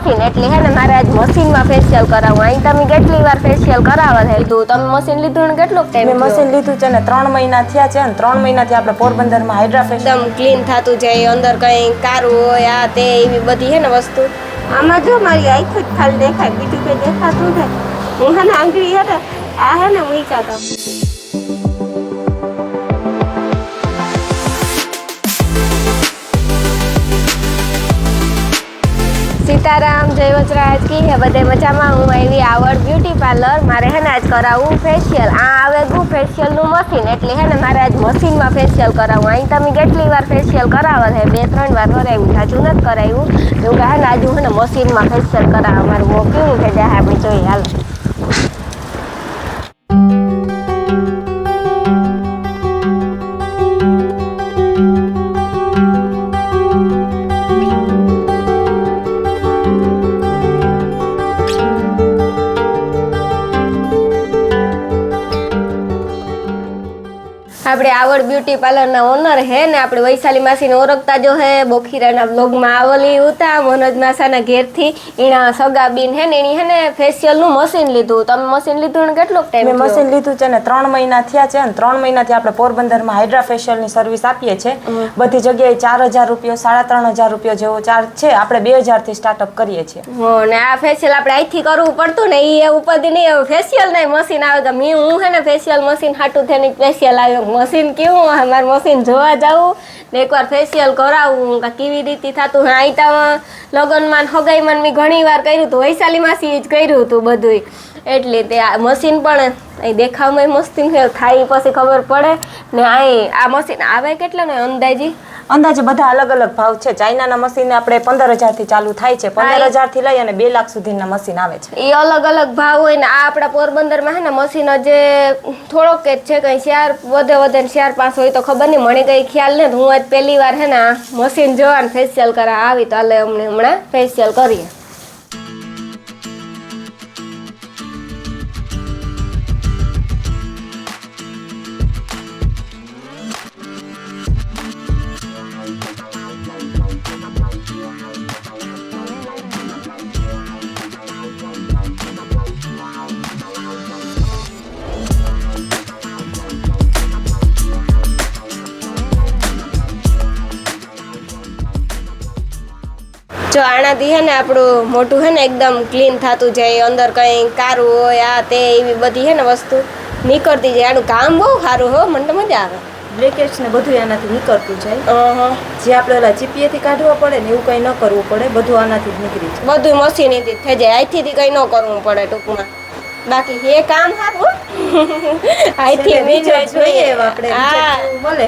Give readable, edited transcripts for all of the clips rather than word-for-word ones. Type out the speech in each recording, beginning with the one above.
Machine એટલે હે ને મારે આજ મશીનમાં ફેશિયલ કરાવવું. અહીં તમે કેટલી વાર ફેશિયલ કરાવવા લીધું? તમે મશીન લીધું ને કેટલો ટાઈમ? મેં મશીન લીધું છે ને 3 મહિના થયા છે ને 3 મહિનાથી આપણે પોરબંદરમાં હાઇડ્રા ફેશિયલ એકદમ ક્લીન થતું જાય, અંદર કઈ કારું હોય આ તે એવી બધી હે ને વસ્તુ. આમાં જો મારી આંખ જ ખાલી દેખાય, બીજું કઈ દેખાતું નથી. હું હે ને આંગળી હે ને આ હે ને મૂક્યા હતા. સીતારામ, જય વજરાજ કી હે બધે મજામાં. હું આવી આવડ બ્યુટી પાર્લર. મારે હે ને આજ કરાવવું ફેશિયલ. આ આવે ગયું ફેશિયલનું મશીન એટલે હે ને મારે આજ મશીનમાં ફેશિયલ કરાવવું. અહીં તમે કેટલી વાર ફેશિયલ કરાવવા છે? 2-3 વાર કરાવ્યું, સાચું નથી કરાવ્યું. એવું કે હે ને આજુ હે ને મશીનમાં ફેશિયલ કરાવવા મારું બહુ કેવું છે જ્યાં આપણે જોઈએ. હાલ આપણે આવડ બ્યુટી પાર્લરના ઓનર હે ને આપણે વૈશાલી માસીને ઓળખતા જો હે. બોખીરાના બ્લોગમાં આવેલી હતા મનોજ માસાના ઘેરથી. એના સગા બીન હે ને એની હે ને ફેશિયલનું મશીન લીધું. તમે મશીન લીધું ને કેટલો ટાઈમ? મેં મશીન લીધું છે ને 3 મહિના થયા છે ને 3 મહિનાથી આપણે પોરબંદરમાં હાઇડ્રા ફેશિયલની સર્વિસ આપીએ છીએ. બધી જગ્યાએ 4000 રૂપિયા 3500 રૂપિયા જેવો ચાર્જ છે. આપણે 2000 થી સ્ટાર્ટઅપ કરીએ છીએ. ને આ ફેશિયલ આપણે અહીંથી કરવું પડતું ને એ ઉપાધિ નહીં. ફેશિયલ નહીં મશીન આવે તો હું હે ને ફેશિયલ મશીન હાટું થઈને ફેશિયલ આવ્યો. મશીન કેવું મારું મશીન જોવા જાવું ને એકવાર ફેશિયલ કરાવવું કેવી રીતે થતું. અહીં તો લગ્નમાં હગાઈમાં મેં ઘણી વાર કર્યું હતું. વૈશાલી માસી જ કર્યું હતું બધું. એટલે તે આ મશીન પણ અહીં દેખાવમાં મસ્તી થાય પછી ખબર પડે ને. આ મશીન આવે કેટલા ને અંદાજે બધા અલગ અલગ ભાવ છે. ચાઇનાના મશીન આપણે 15000 થી ચાલુ થાય છે. 15000 થી લઈ અને 2 લાખ સુધીના મશીન આવે છે. એ અલગ અલગ ભાવ હોય ને. આ આપણા પોરબંદરમાં હે ને મશીન જે થોડોક જ છે, કઈ 4 વધે 4-5 હોય તો ખબર નહીં, મને કઈ ખ્યાલ નથી. હું આજ પહેલી વાર હે ને મશીન જોવા ને ફેશિયલ કરવા આવી તો હાલે અમને હમણાં ફેશિયલ કરીએ. જો આનાથી હે ને આપણું મોઢું હે ને એકદમ ક્લીન થતું જાય, અંદર કંઈ કારું હોય આ તે એવી બધી હે ને વસ્તુ નીકળતી જાય. આનું કામ બહુ સારું હો, મને તો મજા આવે. બ્રેકેટ્સ ને બધું આનાથી નીકળતું જાય. જે આપણે ઓલા ચીપિયેથી કાઢવા પડે ને એવું કંઈ ન કરવું પડે, બધું આનાથી જ નીકળી જાય. બધું મશીનથી થઈ જાય, અહીંથી કંઈ ન કરવું પડે ટૂંકમાં. બાકી એ કામ સારું અહીંથી જોઈએ આપણે.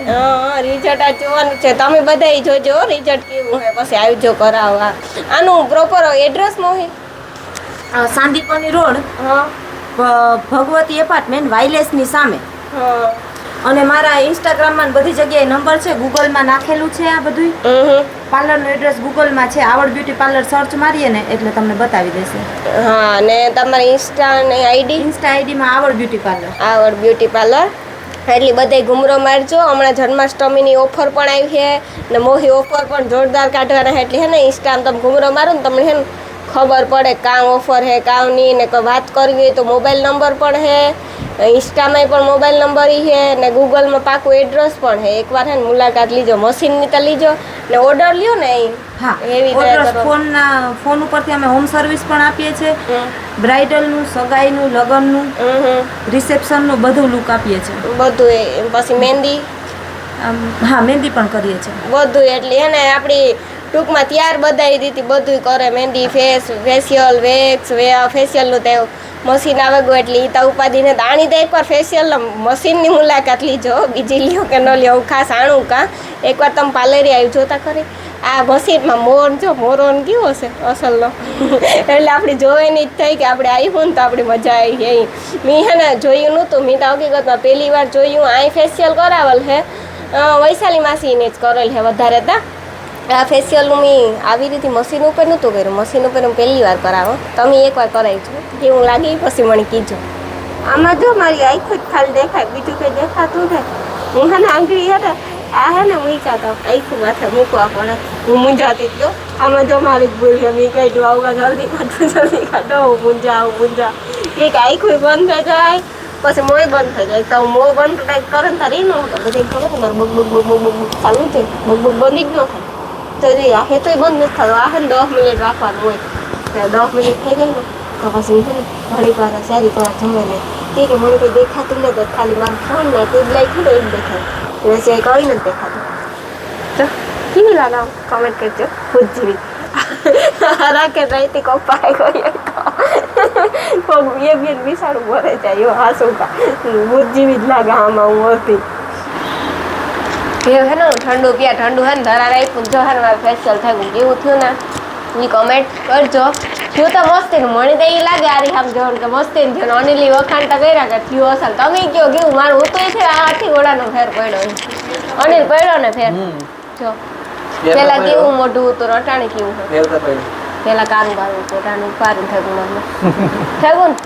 રિઝલ્ટ આ જોવાનું છે. તમે બધા જોજો રિઝલ્ટ કેવું છે પછી આવજો કરાવવા. આનું પ્રોપર એડ્રેસ મોહી સાંદીપની રોડ, ભગવતી એપાર્ટમેન્ટ, વાયલેસની સામે. અને મારા ઇન્સ્ટાગ્રામમાં બધી જગ્યાએ નંબર છે, ગૂગલમાં નાખેલું છે. આ બધું પાર્લરનું એડ્રેસ ગૂગલમાં છે. આવડ બ્યુટી પાર્લર સર્ચ મારીએ ને એટલે તમને બતાવી દેશે. હા, ને તમારી ઇન્સ્ટા આઈડીમાં આવડ બ્યુટી પાર્લર એટલે બધે ઘુમરો મારજો. હમણાં જન્માષ્ટમીની ઓફર પણ આવી છે ને મોહી ઓફર પણ જોરદાર કાઢવાના છે. એટલે હે ને ઇન્સ્ટામાં તમે ઘુમરો મારો ને તમને હે ને ખબર પડે કાં ઓફર હે કાં નહીં. ને કોઈ વાત કરવી હોય તો મોબાઈલ નંબર પણ છે. ઇન્સ્ટામાં પણ મોબાઈલ નંબર છે ને ગૂગલમાં પાકું એડ્રેસ પણ છે. એકવાર હે ને મુલાકાત લીજો, મશીનની તો લીજો ને ઓર્ડર લ્યો ને અહીં. હા, એવી રીતે ફોન ઉપરથી અમે હોમ સર્વિસ પણ આપીએ છીએ. બ્રાઇડલનું, સગાઈનું, લગ્નનું, રિસેપ્શનનું બધું લુક આપીએ છીએ. બધું પછી મહેંદી, હા મહેંદી પણ કરીએ છીએ બધું. એટલે હે ને આપણી ટૂંકમાં ત્યાર બધાય રીતે બધું કરે. મહેંદી, ફેશિયલ, વેક્સ, ફેશિયલનું તે મશીન આવે ગયું એટલે એ તો ઉપાધિ ને. આણી તો એકવાર ફેશિયલ મશીનની મુલાકાત લીજો, બીજી લ્યો કે ન લ્યો ખાસ આણું કાં. એકવાર તમે પાર્લરે આવી જોતા ખરી. આ મશીનમાં મોર જો મોરોન કેવો છે અસલનો. એટલે આપણે જોવાની જ થઈ કે આપણે આવ્યું ને તો આપણી મજા આવી ગઈ. મેં હે ને જોયું નહોતું, મેં તો હકીકતમાં પહેલી વાર જોયું. અહીં ફેશિયલ કરાવેલ છે વૈશાલી માસીને જ કરેલ છે વધારે તા. આ ફેશિયલનું મેં આવી રીતે મશીન ઉપર નહોતું કર્યું. મશીન ઉપર હું પહેલી વાર કરાવો. તમે એકવાર કરાવી છો, કેવું લાગે પછી મને કીજો. આમાં જો મારી આંખ જ ખાલી દેખાય, બીજું કંઈ દેખાતું નથી. હું હે ને આંગળી હે ને આ હે ને મૂક્યા હતા આંખ માથે મૂકવા, પણ હું મૂંઝાતી જ. આમાં જો મારી જ ભૂલ છે મેં કહી દઉં આવું જલ્દી કાઢો મુંજા એક આખું બંધ થઈ જાય પછી મોય બંધ થઈ જાય તો મોય બંધ થાય કરે ને તારી ન તો બધે ખબર મારે bug bug bug bug bug ચાલુ છે બગ બગ બંધ જ ન થાય તો રે આ તો બંધ નથી થતો આ 10 મિનિટ રાખવાનું હોય તો 10 મિનિટ થઈ જાય ને તો પછી ઘણી વાર સારી પર જમે ને કે મને કંઈ દેખાતું નથી ખાલી મારો ફોન ને ટ્યુબલાઇટ ને એક દેખાય એટલે છે કંઈ નથી દેખાતું તો કેવી લાગે કમેન્ટ કરજો ખુદ જીવી રાખે રાઈતી કપાય કોઈ પગ એક બિસાડું ભરે જાય હાસું કા ખુદ જીવી જ લાગે આમાં હું હતી હે ને ઠંડુ પીયા ઠંડુ હે ને ધરા રાખ્યું જો હે ને મારે ફેશિયલ થયું કેવું થયું ને એ કમેન્ટ કરજો થયું તો મસ્તી નું મને તો એ લાગે આરી આમ જોવાનું કે મસ્તી ને થયું અનિલી વખાણતા કર્યા કે થયું અસલ તમે કયો કેવું મારું હું તો એ છે આથી ઓળાનો ફેર પડ્યો અનિલ પડ્યો ને ફેર જો પેલા કેવું મોઢું હતું રટાણી કેવું પેલા કારું પોતાનું કારું થયું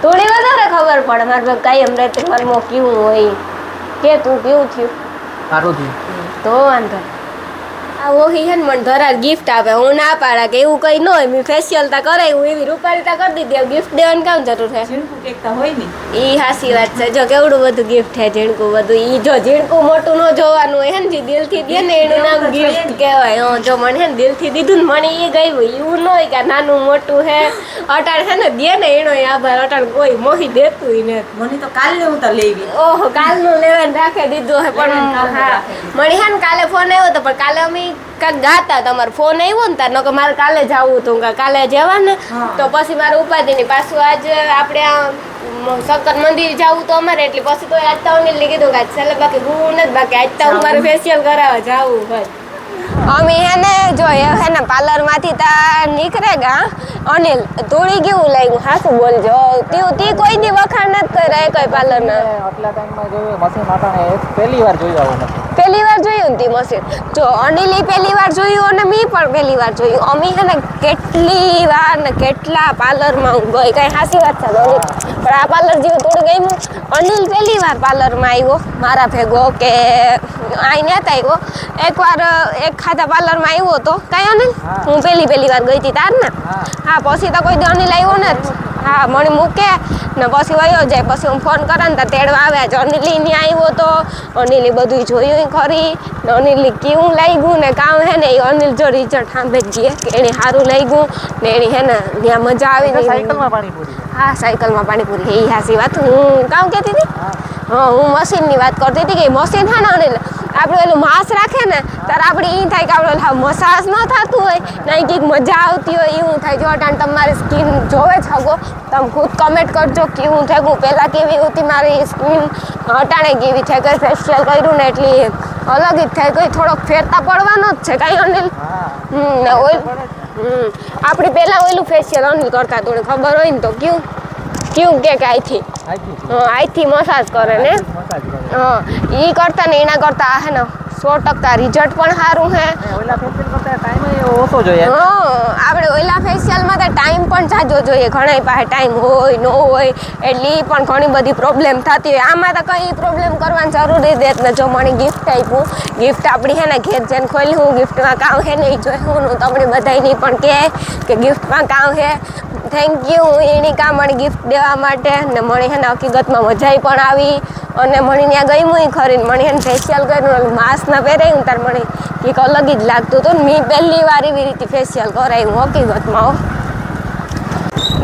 થોડી વધારે ખબર પડે મારે કાયમ રહેતી મારે કેવું હોય કે તું કેવું થયું તો વાંધો આ ઓહી હે ને મને ધરા ગિફ્ટ આપે હું ના પાડા કે એવું કઈ ન હોય મેં ફેશિયલ તા કરાવ્યું એવી રૂપારી તા કરી દીધી ગિફ્ટ દેવાની કામ જરૂર છે ઈ હાસી વાત છે જો કેવડું બધું ગિફ્ટ છે ઝીણકું બધું ઈ જો ઝીણકું મોટું ન જોવાનું હોય હે ને જે દિલથી દે ને એનું નામ ગિફ્ટ કહેવાય જો મને હે ને દિલથી દીધું ને મને એ ગયું એવું ન હોય કે નાનું મોટું હે અટાણ હે ને દે ને એનો આભાર અટાણ કોઈ મોહી દેતું ને મને તો કાલે હું તો લેવી ઓહો કાલનું લેવાનું રાખી દીધું હે પણ હા મને હે ને કાલે ફોન આવ્યો તો પણ કાલે અમે કાંક ગાતા તમારો ફોન આવ્યો ને તાર નકર મારે કાલે જવું હતું કાલે જવા ને તો પછી મારે ઉપાધિ નહીં પાછું આજ આપણે આ શંકર મંદિર જવું તો અમારે એટલે પછી તો આજ તો અનિલ કીધું કે ચાલે બાકી હું નથી બાકી આજ તો મારે ફેશિયલ કરાવવા જવું બસ અમે હે ને જો હે ને પાર્લર માંથી તા નીકળે ગા અનિલ તોડી કેવું લાગ્યું હાસું બોલજો તી કોઈ દી વખાણ નથી કર્યા કોઈ પાર્લર ના આટલા ટાઈમમાં જોયું મશીન આટાણે પહેલી વાર જોયું આવું મશીન પહેલી વાર જોયું ને તી મશીન જો અનિલે પહેલી વાર જોયું અને મેં પણ પહેલી વાર જોયું અમે હે ને કેટલી વાર ને કેટલા પાર્લરમાં હું ગઈ કઈ હાસી વાત છે અનિલ પણ આ પાર્લર જેવું થોડું ગયું અનિલ પહેલી વાર પાર્લરમાં આવ્યો મારા ભેગો કે અહીં નતા આવ્યો એકવાર એક ખાતા પાર્લરમાં આવ્યો હતો કઈ અનિલ હું પહેલી વાર ગઈ હતી તાર ને હા પછી તો કોઈ દી અનિલ આવ્યો ને હા મને મૂકે ને પછી વયો જાય પછી હું ફોન કરે ને તો તેડવા આવ્યા છે અનિલી ને આવ્યો તો અનિલે બધું જોયું ખરી ને અનિલ કેવું લાગ્યું ને કામ હે ને એ અનિલ જો રિઝલ્ટ સાંભળે જઈએ કે એને સારું લાગ્યું ને એની હે ને ત્યાં મજા આવી ને સાયકલમાં પાણીપુરી હા સાયકલમાં પાણીપુરી એ હાસી વાત હું કામ કહેતી હતી હા હું મશીનની વાત કરતી હતી કે મશીન હે ને અનિલ આપણે પેલું માંસ રાખે ને ત્યારે આપણે એ થાય કે આપણે મસાજ ન થતું હોય ને કંઈક મજા આવતી હોય એવું થાય જો અટાણ તમારી સ્કિન જોવે છે હગો તમે ખુદ કમેન્ટ કરજો કેવું થયું પહેલાં કેવી હતી મારી સ્કિન અટાણે કેવી છે કંઈ ફેશિયલ કર્યું ને એટલી અલગ જ થાય કંઈ થોડોક ફેરતા પડવાનો જ છે કાંઈ અનિલ ને ઓઇલ આપણે પહેલાં ઓઈલું ફેશિયલ અનિલ કરતા તોને ખબર હોય ને તો કેવું કે અહીંથી અહીંથી મસાજ કરે ને હા એ કરતા ને એના કરતા હે ને 100% રિઝલ્ટ પણ સારું હે ઓલા ફેશિયલ કરતા ટાઈમ ઓછો જોઈએ આપણે ઓલા ફેશિયલમાં તો ટાઈમ પણ જાજો જોઈએ ઘણા પાસે ટાઈમ હોય ન હોય એટલે એ પણ ઘણી બધી પ્રોબ્લેમ થતી હોય આમાં તો કંઈ પ્રોબ્લેમ કરવાની જરૂર જ ને જો મને ગિફ્ટ આપ્યું ગિફ્ટ આપણી હે ને ઘેર જઈને ખોલી હું ગિફ્ટમાં કામ હે ને એ જોઈ હું તમને બધાની પણ કે ગિફ્ટમાં કામ હે થેન્ક યુ એની કામ મને ગિફ્ટ દેવા માટે ને મને હે ને હકીકતમાં મજા પણ આવી અને મને ત્યાં ગઈ હું ખરીને મને એને ફેશિયલ કર્યું માસ્ક ના પહેરાયું તાર મને કંઈક અલગ જ લાગતું હતું ને મેં પહેલી વાર એવી રીતે ફેશિયલ કરાવ્યું હકીકતમાં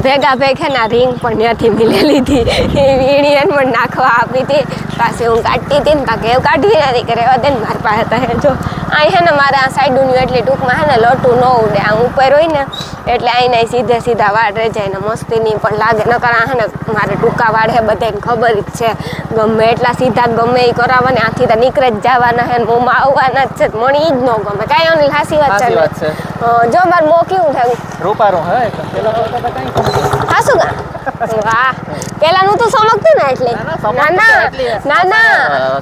ભેગા ભેગ હે ને રિંગ પણ ત્યાંથી મિલે લીધી એ વીણી એને મને નાખવા આપી હતી પાસે હું કાઢતી હતી ને કાંક એવું કાઢી નથી કે રહેવા દે ને મારી પાસે હતા જો અહીં હે ને મારે આ સાઈડનું એટલે ટૂંકમાં હે ને લટું ન ઉડે આ ઉપર હોય ને એટલે અહીં સીધા વાળ રહી જાય ને મસ્તીની પણ લાગે નકર આ હે ને મારે ટૂંકા વાળ હે બધાને ખબર જ છે ગમે એટલા સીધા ગમે એ કરાવવા ને આથી તો નીકળે જ જવાના હે ને મોંમાં આવવાના જ છે મને એ જ ન ગમે કાંઈ અનિલ હાસી વાત છે જો મારે મો કેવું થયું રૂપારું હે પેલા હાસું ગા વાહ પેલાનું તો સમજતું ને એટલે ના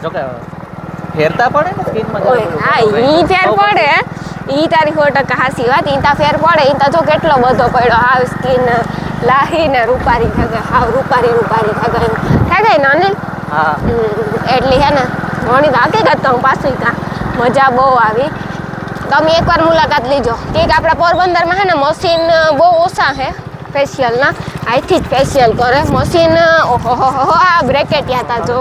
જો કે ફેરતા પડે ને સ્કિનમાં હા ઈ ફેર પડે ઈ તારી 100% હાસી વાત ઈ તા ફેર પડે ઈ તા જો કેટલો બધો પડ્યો હાવ સ્કિન લાહી ને રૂપારી થઈ ગઈ હાવ રૂપારી થઈ ગઈ ને અનિલ હા એટલે હે ને ઘણી હકીકત તો પાછું કા મજા બહુ આવી તમે એકવાર મુલાકાત લીજો કે આપણા પોરબંદરમાં હે ને મશીન બહુ ઓછા છે ફેશિયલના અહીંથી જ ફેશિયલ કરે મશીન ઓહો આ બ્રેકેટિયા હતા જો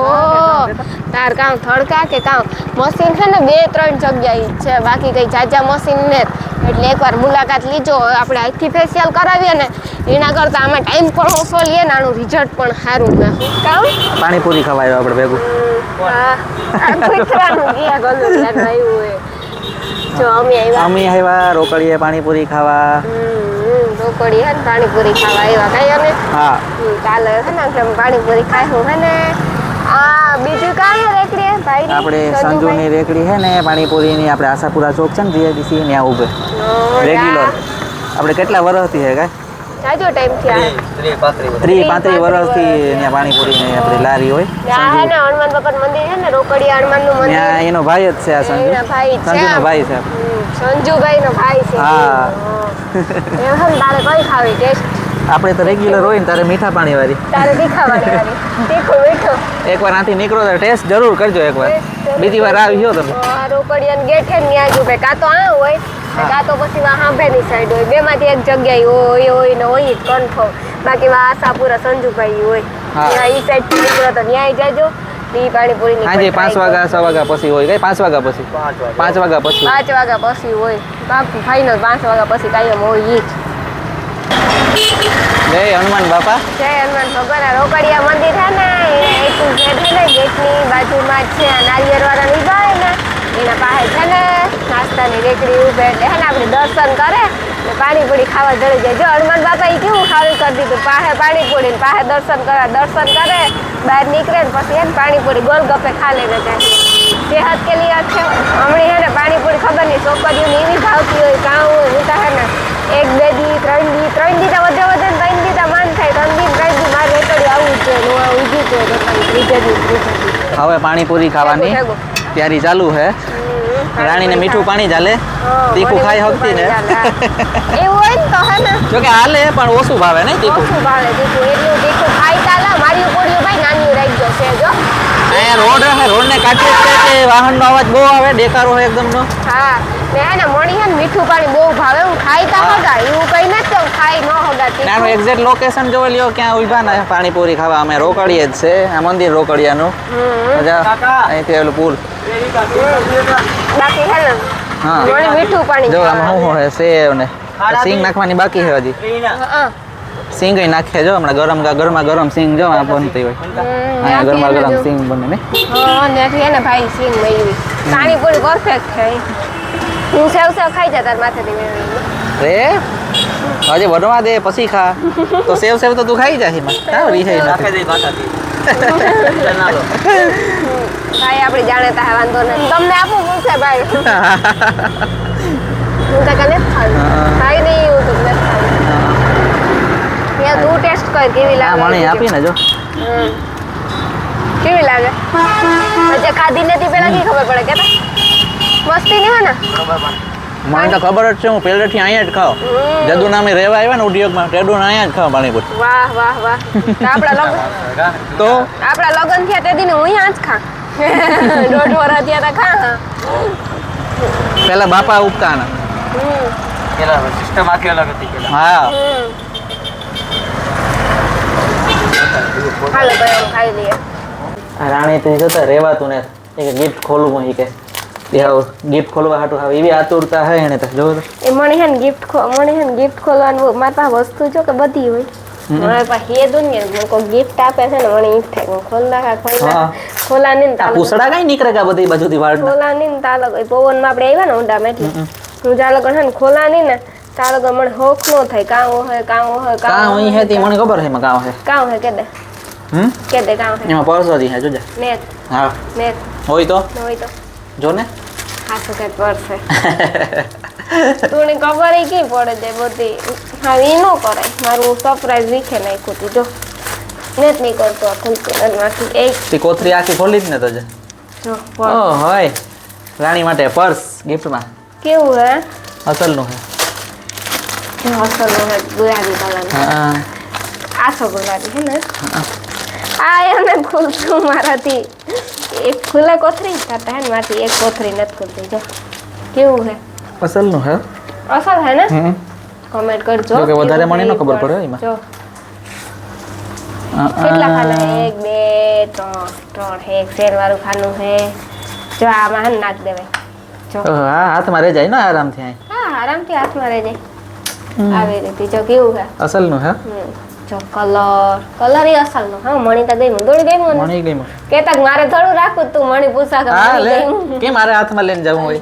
તાર કામ થડકા કે કામ મશીન છે ને 2-3 જગ્યાએ જ છે બાકી કંઈ જાજા મશીન ને એટલે એકવાર મુલાકાત લીજો આપણે અહીંથી ફેશિયલ કરાવીએ ને એના કરતાં આમાં ટાઈમ પણ ઓછો લઈએ ને આનું રિઝલ્ટ પણ સારું છે કામ પાણીપુરી ખવાય આપણે ભેગું આ કૂતરાનું ગયા ગલું આવ્યું હોય જો અમે આવ્યા રોકડીએ પાણીપુરી ખાવા રોકડી હે ને પાણીપુરી ખાવા આવ્યા કઈ અમે હા કાલે હે ને આપણે પાણીપુરી ખાયું હે ને આ બીજું કાંઈ રેકડી ભાઈ આપણે સંજુની રેકડી છે ને પાણીપુરીની આપણે આશાપુરા ચોક છે ને જીઆઈડીસી ત્યાં ઊભે રેગ્યુલર આપણે કેટલા વર્ષથી છે કાંઈ જાજો ટાઈમ થયા 30-35 વર્ષથી ત્યાં પાણીપુરીની આપણી લારી હોય ત્યાં હે ને હનુમાન બાપાનું મંદિર છે ને રોકડી હનુમાનનું મંદિર ત્યાં એનો ભાઈ જ છે આ સંજુ એના ભાઈ જ છે. સંજુનો ભાઈ છે સંજુભાઈનો ભાઈ છે હા. એમ હે ને તારે કઈ ખાવી ટેસ્ટ આપણે તો રેગ્યુલર હોય ને તારે મીઠા પાણી વાળી તારે તીખાવાની વાળી તીખું મીઠું એકવાર આથી નીકળો તો ટેસ્ટ જરૂર કરજો એકવાર બીજી વાર આવી ગયો તમે રોકડિયાન ગેટ હે ને ત્યાં જ ઉભે કાં તો આ હોય ને કાં તો પછી વા હાંભેની સાઈડ હોય બેમાંથી એક જગ્યાએ હોય ને હોય જ કન્ફર્મ બાકી વા આશાપુરા સંજુભાઈ હોય હા. ત્યાં ઈ સાઈડ થી નીકળો તો ન્યાય જાજો ઈ પાણીપુરી સાંજે 5 વાગ્યા 6 વાગ્યા પછી હોય કઈ 5 વાગ્યા પછી 5 વાગ્યા પછી 5 વાગ્યા પછી હોય બાપુ ફાઇનલ 5 વાગ્યા પછી કાયમ હોય ઈ જ જય હનુમાન બાપા જય હનુમાન ભગવાન રોકડિયા મંદિર છે ને એ એક ગેટ છે ને ગેટની બાજુમાં જ છે આ નારિયેળવાળા લીધા હોય ને એના પાસે છે ને નાસ્તાની રેકડી ઉભે એટલે છે ને આપણે દર્શન કરે ને પાણીપુરી ખાવા જડી જાય જો હનુમાન બાપા એ કેવું ખાવી કરી દીધું પાસે પાણીપુરી ને પાસે દર્શન કરે બહાર નીકળે ને પછી એને પાણીપુરી ગોલગપ્પે ખા લેને જાય સેહત કે लिए अच्छे હમણાં છે ને પાણીપુરી ખબર નહીં છોકરીઓને એવી ભાવતી હોય કાં હોય હું તો છે ને 1-2 દી 3 દી તો વધે ને 3 દી તો માન થાય 3 દી 3 દી મારે રેકડી આવું જ જોઈએ હું આવું જ જોઈએ ત્રીજે દી હવે પાણીપુરી ખાવાની તૈયારી ચાલુ છે રાણીને મીઠું પાણી ચાલે તીખું ખાઈ હકતી ને એવું હોય ને તો હે ને જો કે હાલે પણ ઓછું ભાવે ને તીખું ઓછું ભાવે તીખું એટલું તીખું ખાઈ ચાલે મારી પોડીઓ ભાઈ નાની રહી ગયો છે જો અહીંયા રોડ રહે રોડને કાંઠે જ છે કે વાહનનો અવાજ બહુ આવે દેખારો હોય એકદમનો હા ને હે ને મણી હે ને મીઠું પાણી બહુ ભાવે હું ખાઈ તા હગા એવું કઈ નથી હું ખાઈ ન હગા ને આનું એક્ઝેક્ટ લોકેશન જોઈ લ્યો ક્યાં ઊભા ને પાણીપુરી ખાવા અમે રોકડીએ જ છે આ મંદિર રોકડિયાનું અહીંથી ઓલું પુલ બાકી હે ને હા મણી મીઠું પાણી જો આમાં શું હોય સેવ ને સિંગ નાખવાની બાકી છે હજી સિંગ નાખે જો હમણાં ગરમા ગરમ સિંગ જો આ બનતી હોય અહીંયા ગરમા ગરમ સિંગ બને ને હા ત્યાંથી હે ને ભાઈ સિંગ મેળવી પાણીપુરી પરફેક્ટ છે હું સેવ ખાઈ જા તાર માથેથી મેળવી રે હજી બનવા દે પછી ખા તો સેવ તો તું ખાઈ જા એમાં હા રીહાઈ નાખે ભાઈ આપણે જાણતા હે વાંધો નહીં તમને આપું હું છે ભાઈ હું તો કને ખાઈ નહીં હું તમને યાર તું ટેસ્ટ કર કેવી લાગે મને આપીને જો કેવી લાગે જે ખાધી નથી પેલા કી ખબર પડે કે મસ્તી નહીં હે ને મને તો ખબર જ છે હું પહેલેથી અહીંયા જ ખાવ જદુ નામે રહેવા આવ્યા ને ઉદ્યોગમાં ટેડું અહીંયા જ ખાવ પાણીપુરી વાહ વાહ વાહ તો આપણા લગન થયા તે દિને હું અહીંયા જ ખા 1.5 વર્ષ થયા તા ખા પેલા બાપા ઉગતા ને પેલા સિસ્ટમ આખી અલગ હતી પેલા હા હાલો ભાઈ ખાઈ લઈએ રાણી થી જતા રહેવાતું ને એક ગિફ્ટ ખોલવું એ કે ગિફ્ટ ખોલવા હાટું આવે એવી આતુરતા હે એને તો જો એ મને હે ને ગિફ્ટ ખોલવાનું મારી પાસે વસ્તુ જો કે બધી હોય મારી પાસે હે દુનિયા કોઈ ગિફ્ટ આપે છે ને મને ઈ થાય હું ખોલ ખોલા નહીં તાલો પૂછડા કઈ નીકળે કે બધી બાજુથી વાળ ખોલા નહીં તાલો પવનમાં આપણે આવ્યા ને ઊંડામાં એટલે હું જાલો ગણ ને ખોલા નહીં ને તાલો ગણ મને હોક નો થાય કાં હોય કાં અહીં હે તી મને ખબર છે એમાં કાં હે કે દે કાં હે એમાં પરસોથી હે જોજે નેત હા નેત હોય તો જો ને હાસો કે પરસે તુને ખબર ઈ કી પડે છે બધી હા ઈ નો કરાય મારું સરપ્રાઈઝ વીખે નાખ્યું તું જો નેત નહીં કરતો ખુલતું નથી એક તી કોથરી આખી ખોલી જ ને તો જો ઓ હોય રાણી માટે પર્સ ગિફ્ટમાં કેવું હે અસલનું હે અસલનું હે ગુલાબી કલરનું હા આસો ગુલાબી હે ને આ એને ખુલતું મારાથી એક ખુલે કોથરી કાતા હે ને મારાથી એક કોથરી નથી ખુલતી જો કેવું હે અસલનું હે અસલ હે ને હમ કમેન્ટ કરજો જો કે વધારે મને ન કેવું ખબર છે પડે એમાં. જો કેટલા ખાના હે 1 2 3 હે એક શેર વાળું ખાનું હે જો આમાં હે ને નાખ દેવાય જો હા હાથમાં રહી જાય ને આરામથી અહીં. હા આરામથી હાથમાં રહી જાય આવી રીતે જો કેવું હે અસલનું હે જો કલર એ અસલનો હા મણી તો ગઈ દોડી ગઈ મને મણી ગઈ કેતા કે મારે થોડું રાખવું તું મણી પૂછા કે હા મણી લે ગઈ કે મારે હાથમાં લઈને જવું હોય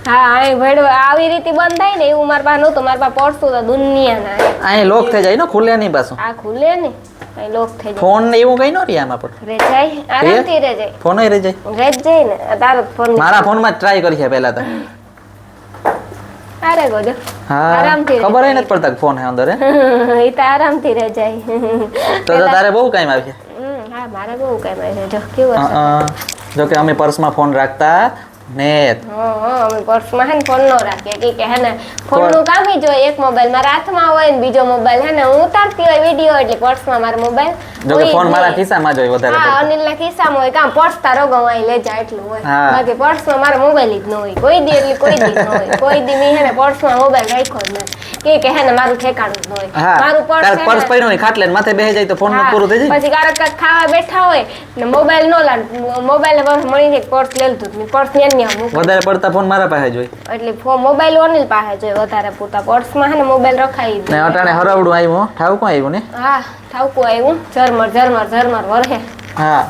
હા અહીં ભેડો આવી રીતે બંધ થાય ને એવું મારા પાસે નહોતું મારા પાસે પડતું તો દુનિયાના અહીં લોક થઈ જાય ને ખુલે નહીં પાછું આ ખુલે ને અહીં લોક થઈ જાય ફોન ને એવું કઈ ન રહી આમાં પણ રે જાય આરામથી રે જાય ફોન રહી જાય રે જ જાય ને આ તારો ફોન મારા ફોનમાં ટ્રાય કરી છે પહેલા તો અરે ગોજો હા આરામથી રહી ખબર નથી પડતા ફોન હે અંદર હે એ તો આરામથી રહી જાય તો તારે બહુ કામ આવશે હા મારે બહુ કામ આવે જો કેવું હશે જો કે અમે પર્સમાં ફોન રાખતા ને અમે પર્સમાં હે ને ફોન નો રાખીએ કે હે ને ફોન નું કામ જ હોય એક મોબાઈલ મારા હાથમાં હોય ને બીજો મોબાઈલ હે ને હું ઉતારતી હોય વિડીયો એટલે પર્સમાં મારો મોબાઈલ જો કે ફોન મારા ખિસ્સામાં જ હોય વધારે હા પડતો. અનિલના ખિસ્સામાં હોય કામ પર્સ તારો ગવાઈ લે જાય એટલું હોય હા. બાકી પર્સમાં મારો મોબાઈલ જ ન હોય કોઈ દી એટલે કોઈ દી ન હોય કોઈ દી મી હે ને પર્સમાં મોબાઈલ રાખ્યો જ નથી કે હે ને મારું ઠેકાણું જ ન હોય હા મારું તાર પર્સ પર્સ પડ્યું હોય ખાટલે ને માથે બેસી જાય તો ફોન હા, પૂરું થઈ જાય પછી કારક કાંઈક ખાવા બેઠા હોય ને મોબાઈલ નો લાડ મોબાઈલ ને બસ મળી જાય પર્સ લઈ લીધું પર્સ ને મૂક વધારે પડતા ફોન મારા પાસે જ હોય એટલે મોબાઈલ અનિલ પાસે જોઈએ વધારે પૂરતા પર્સમાં હે ને મોબાઈલ રખાઈ દે ને અટાણે હરાવડું આવ્યું ઠાવ કોણ આવ્યું ને હા ઠાવકું આવ્યું ઝરમર વરહે હા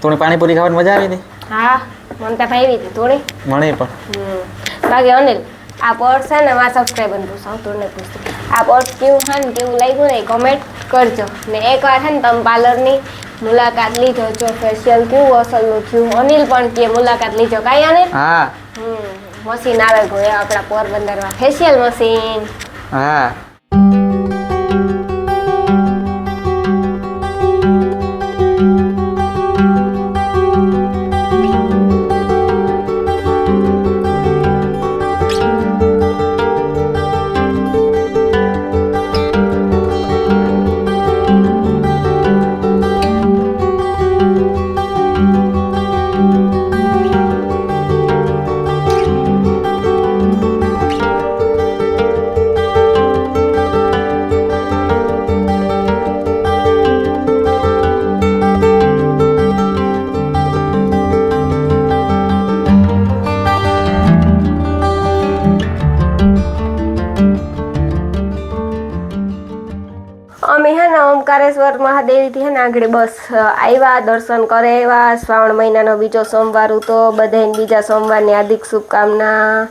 તું પાણીપુરી ખાવાની મજા આવી હતી હા મને તો ભાવી હતી થોડી મને પણ બાકી અનિલ આ પર્સ છે ને મારા સબસ્ક્રાઈબર પૂછાવ તું નહીં પૂછતી આ પર્સ કેવું છે ને કેવું લાગ્યું ને કમેન્ટ કરજો ને એકવાર છે ને તમે પાર્લરની મુલાકાત લીધો જો ફેશિયલ કેવું અસલનું થયું અનિલ પણ કે મુલાકાત લીધો કાંઈ અનિલ હા મશીન આવે ગયો આપણા પોરબંદરમાં ફેશિયલ મશીન હા અમે હે ને ઓમકારેશ્વર મહાદેવથી હે ને આગળ બસ આવ્યા દર્શન કરે આવ્યા શ્રાવણ મહિનાનો બીજો સોમવાર હતો બધાને બીજા સોમવારની હાર્દિક શુભકામના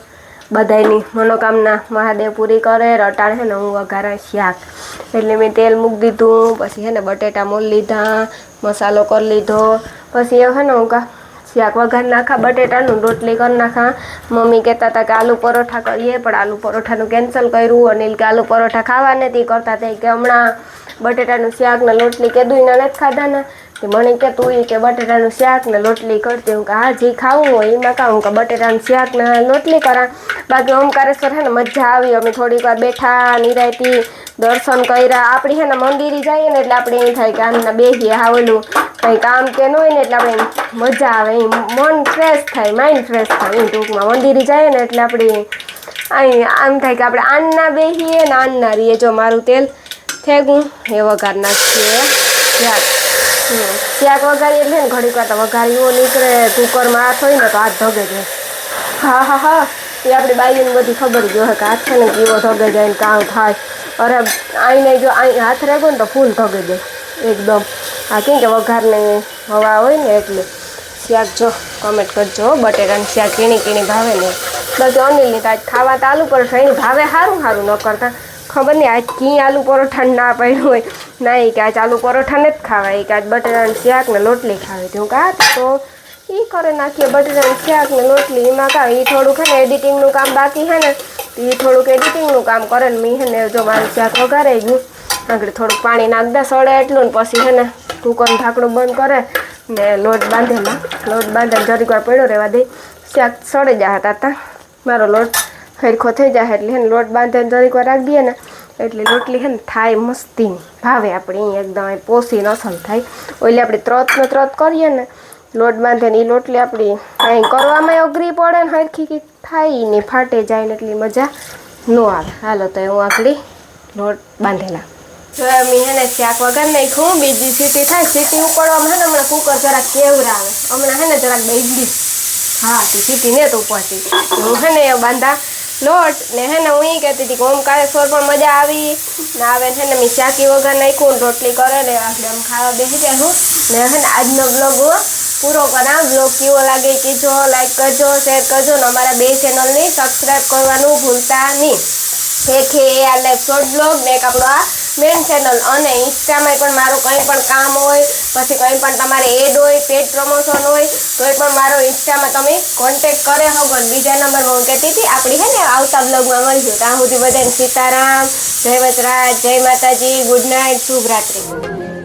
બધાની મનોકામના મહાદેવ પૂરી કરે રટાણ હે ને હું વઘારા શાક એટલે મેં તેલ મૂકી દીધું પછી હે ને બટેટા મોલ લીધા મસાલો કરી લીધો પછી એ હે ને હું શાક વઘાર નાખા બટેટાનું રોટલી કરી નાખા મમ્મી કહેતા હતા કે આલુ પરોઠા કરીએ પણ આલુ પરોઠાનું કેન્સલ કર્યું અનિલ કે આલુ પરોઠા ખાવા નથી કરતા હતા કે હમણાં બટેટાનું શાક ને રોટલી કીધું એના નથી ખાધા ને તે મને કે તું કે બટેટાનું શાક ને રોટલી કરતી હું કે હા જે ખાવું હોય એમાં કહું કે બટેટાનું શાક ને રોટલી કરા બાકી ઓમકારેશ્વર હે ને મજા આવી અમે થોડીક વાર બેઠા નિરાયતી દર્શન કર્યા આપણી હે ને મંદિરે જઈએ ને એટલે આપણે એમ થાય કે આમના બેસીએ હા ઓલું કંઈ કામ કે ન હોય ને એટલે આપણે મજા આવે એમ મન ફ્રેશ થાય માઇન્ડ ફ્રેશ થાય એમ ટૂંકમાં મંદિરે જઈએ ને એટલે આપણે અહીં આમ થાય કે આપણે આનના બેસીએ ને આનના રહીએ જો મારું તેલ થેગું એ વઘાર નાખીએ શાક શાક વઘારીએ એટલે ને ઘડીક વાર તો વઘારીઓ નીકળે કુકરમાં હાથ હોય ને તો હાથ ધગે જાય હા હા હા એ આપણી બાઈઓને બધી ખબર જ હોય કે હાથ છે ને કેવો ધગે જાય ને કામ થાય અરે આઈને જો અહીં હાથ રેગો ને તો ફૂલ ધગે જાય એકદમ આ કેમ કે વઘારને હવા હોય ને એટલે શાક જો કમેન્ટ કરજો બટેટાનું શાક કીણી ભાવે ને બાકી અનિલની તો આજ ખાવા તો આલુ પરોઠા એની ભાવે સારું ન કરતા ખબર નહીં આજ કી આલુ પરોઠા ના પડ્યું હોય નહીં કે આજ આલુ પરોઠા નથી ખાવા કે આજ બટેટાનું શાક ને રોટલી ખાવી હતી હું કહા તો એ કરે નાખીએ બટેટાનું શાક ને રોટલી એમાં કાં એ થોડુંક હે ને એડિટિંગનું કામ બાકી હે ને એ થોડુંક એડિટિંગનું કામ કરે ને મેં હે ને જો મારું શાક વઘારાઈ ગયું આગળ થોડુંક પાણી નાખ દે સળે એટલું ને પછી હે ને કુકરનું ઢાંકણું બંધ કરે ને લોટ બાંધે જરીક વાર પડ્યો રહેવા દે શાક સળે જાય હતા મારો લોટ હરખો થઈ જાય એટલે હે ને લોટ બાંધે જરીક વાર રાખી દઈએ ને એટલે રોટલી હે ને થાય મસ્તીની ભાવે આપણે અહીં એકદમ પોસીને અસલ થાય ઓલી આપણે ત્રત કરીએ ને લોટ બાંધે ને એ લોટલી આપણી અહીં કરવામાં અઘરી પડે ને હરખી થાય ને ફાટે જાય ને એટલી મજા ન આવે. હાલો તો હું આખડી લોટ બાંધેલા જો મેં હે ને શાક વગર નાખ્યું. બીજી સીટી થાય, સીટી ઉકળવામાં હે ને હમણાં કુકર જરાક કેવરાવે. હમણાં હે ને જરાક બગડી હા તે સીટી ને તો ઉપરથી હું હે ને બાંધા લોટ ને હે ને હું એ કહેતી હતી કે ઓમકારેશ્વર પણ મજા આવી ને આવે છે ને મેં ચાકી વગર નાખ્યું રોટલી કરે ને આપણે આમ ખાવા બેસી જાય હું ને હે ને આજનો બ્લોગ પૂરો કરા. બ્લોગ કેવો લાગે કીજો, લાઈક કરજો, શેર કરજો ને અમારા 2 ચેનલની સબસ્ક્રાઈબ કરવાનું ભૂલતા નહીં. એક એ આ લાઈવ શોર્ટ બ્લોગ ને એક આપણો આ મેન ચેનલ. અને ઇન્સ્ટામાં પણ મારું કંઈ પણ કામ હોય પછી કંઈ પણ તમારે એડ હોય, પેડ પ્રમોશન હોય તો એ પણ મારો ઇન્સ્ટામાં તમે કોન્ટેક્ટ કરે હોગો. બીજા નંબરમાં હું કહેતી હતી આપણી હે ને આવતા બ્લોગમાં મળીશું. ત્યાં સુધી બધાને સીતારામ, જય વચરાજ, જય માતાજી, ગુડ નાઇટ, શુભ રાત્રિ.